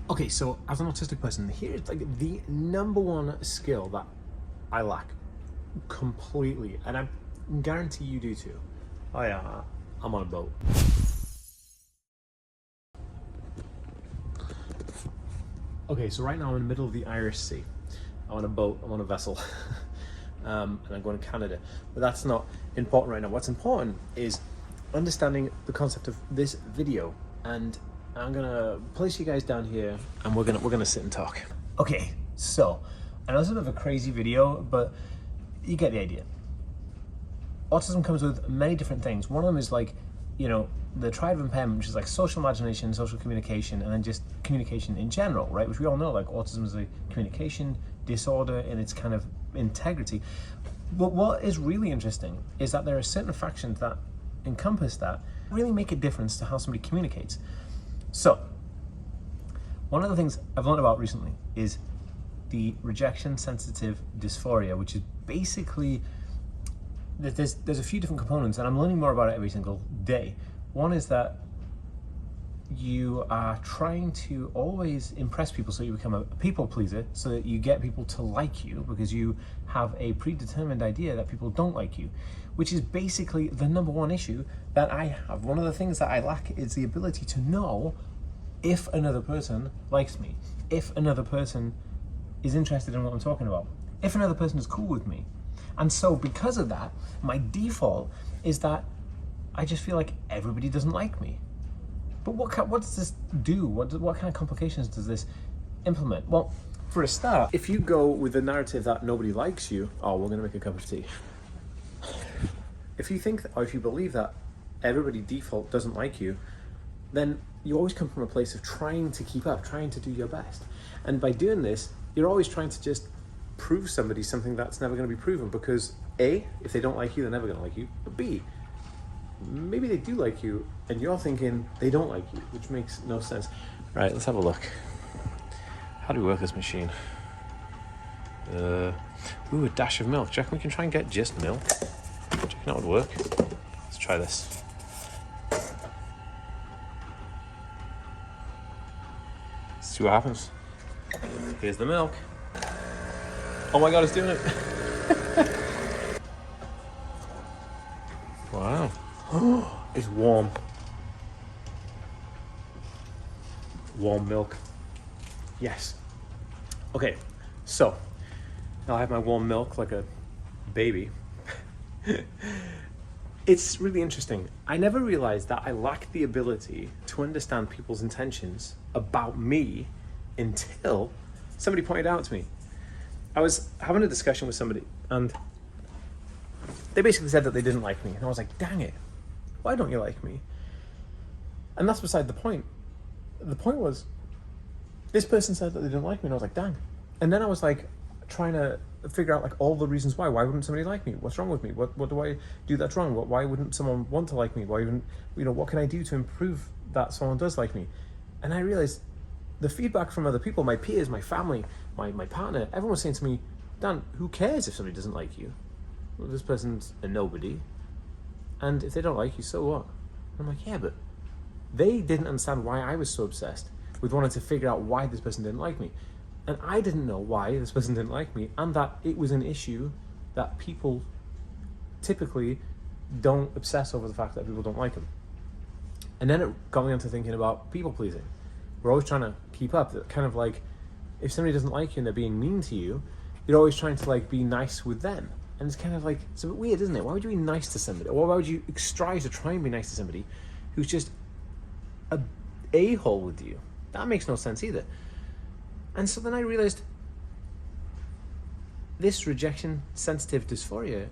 Okay, so as an autistic person, here's like the number one skill that I lack completely, and I guarantee you do too. Oh yeah, I'm on a boat. Okay, so right now I'm in the middle of the Irish Sea. I'm on a boat, I'm on a vessel, and I'm going to Canada. But that's not important right now. What's important is understanding the concept of this video, and I'm gonna place you guys down here, and we're gonna sit and talk. Okay, so I know it's a bit of a crazy video, but you get the idea. Autism comes with many different things. One of them is like, you know, the triad of impairment, which is like social imagination, social communication, and then just communication in general, right? Which we all know, like autism is a communication disorder in its kind of integrity. But what is really interesting is that there are certain fractions that encompass that really make a difference to how somebody communicates. So, one of the things I've learned about recently is the rejection sensitive dysphoria, which is basically, there's a few different components, and I'm learning more about it every single day. One is that you are trying to always impress people, so you become a people pleaser, so that you get people to like you because you have a predetermined idea that people don't like you, which is basically the number one issue that I have. One of the things that I lack is the ability to know if another person likes me, if another person is interested in what I'm talking about, if another person is cool with me. And so because of that, my default is that I just feel like everybody doesn't like me. But what does this do? What kind of complications does this implement? Well, for a start, if you go with the narrative that nobody likes you, oh, we're gonna make a cup of tea. If you think, or if you believe that everybody default doesn't like you, then you always come from a place of trying to keep up, trying to do your best. And by doing this, you're always trying to just prove somebody something that's never going to be proven, because A, if they don't like you, they're never going to like you. But B, maybe they do like you and you're thinking they don't like you, which makes no sense. Right, let's have a look. How do we work this machine? Ooh, a dash of milk. Do you reckon we can try and get just milk? Do you reckon that would work? Let's try this. See what happens. Here's the milk. Oh my god, it's doing it. Wow. It's warm. Warm milk. Yes. Okay, so now I have my warm milk like a baby. It's really interesting. I never realized that I lacked the ability to understand people's intentions about me until somebody pointed out to me. I was having a discussion with somebody and they basically said that they didn't like me. And I was like, dang it, why don't you like me? And that's beside the point. The point was, this person said that they didn't like me, and I was like, dang. And then I was like, trying to figure out like all the reasons why. Why wouldn't somebody like me? What's wrong with me? What do I do that's wrong? Why wouldn't someone want to like me? Why even, what can I do to improve that someone does like me? And I realized the feedback from other people, my peers, my family, my partner, everyone was saying to me, Dan, who cares if somebody doesn't like you? Well, this person's a nobody. And if they don't like you, so what? And I'm like, yeah, but they didn't understand why I was so obsessed with wanting to figure out why this person didn't like me. And I didn't know why this person didn't like me, and that it was an issue that people typically don't obsess over the fact that people don't like them. And then it got me onto thinking about people pleasing. We're always trying to keep up. Kind of like, if somebody doesn't like you and they're being mean to you, you're always trying to like be nice with them. And it's kind of like, it's a bit weird, isn't it? Why would you be nice to somebody? Or why would you strive to try and be nice to somebody who's just a a-hole with you? That makes no sense either. And so then I realized this rejection sensitive dysphoria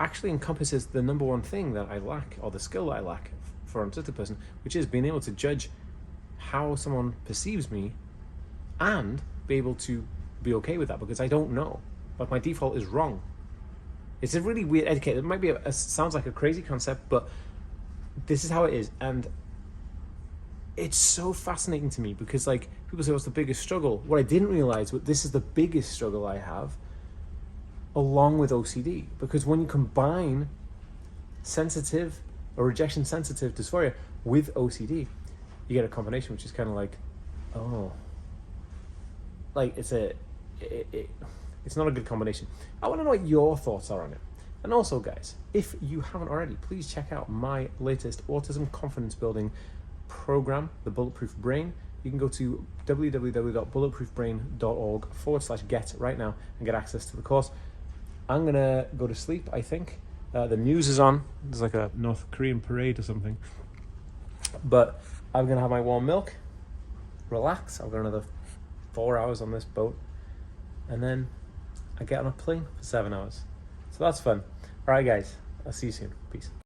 actually encompasses the number one thing that I lack, or the skill that I lack for an autistic person, which is being able to judge how someone perceives me and be able to be okay with that, because I don't know. Like, my default is wrong. It's a really weird etiquette. It might be sounds like a crazy concept, but this is how it is. And it's so fascinating to me because, like, people say, what's the biggest struggle? What I didn't realize, but this is the biggest struggle I have, along with OCD. Because when you combine sensitive or rejection sensitive dysphoria with OCD, you get a combination which is kind of like, Oh, like it's not a good combination. I want to know what your thoughts are on it. And also, guys, if you haven't already, please check out my latest autism confidence building program, The Bulletproof Brain. You can go to www.bulletproofbrain.org/get right now and get access to the course. I'm gonna go to sleep, I think. The news is on. There's like a North Korean parade or something. But I'm gonna have my warm milk, relax. I've got another 4 hours on this boat, and then I get on a plane for 7 hours. So that's fun. All right, guys, I'll see you soon. Peace.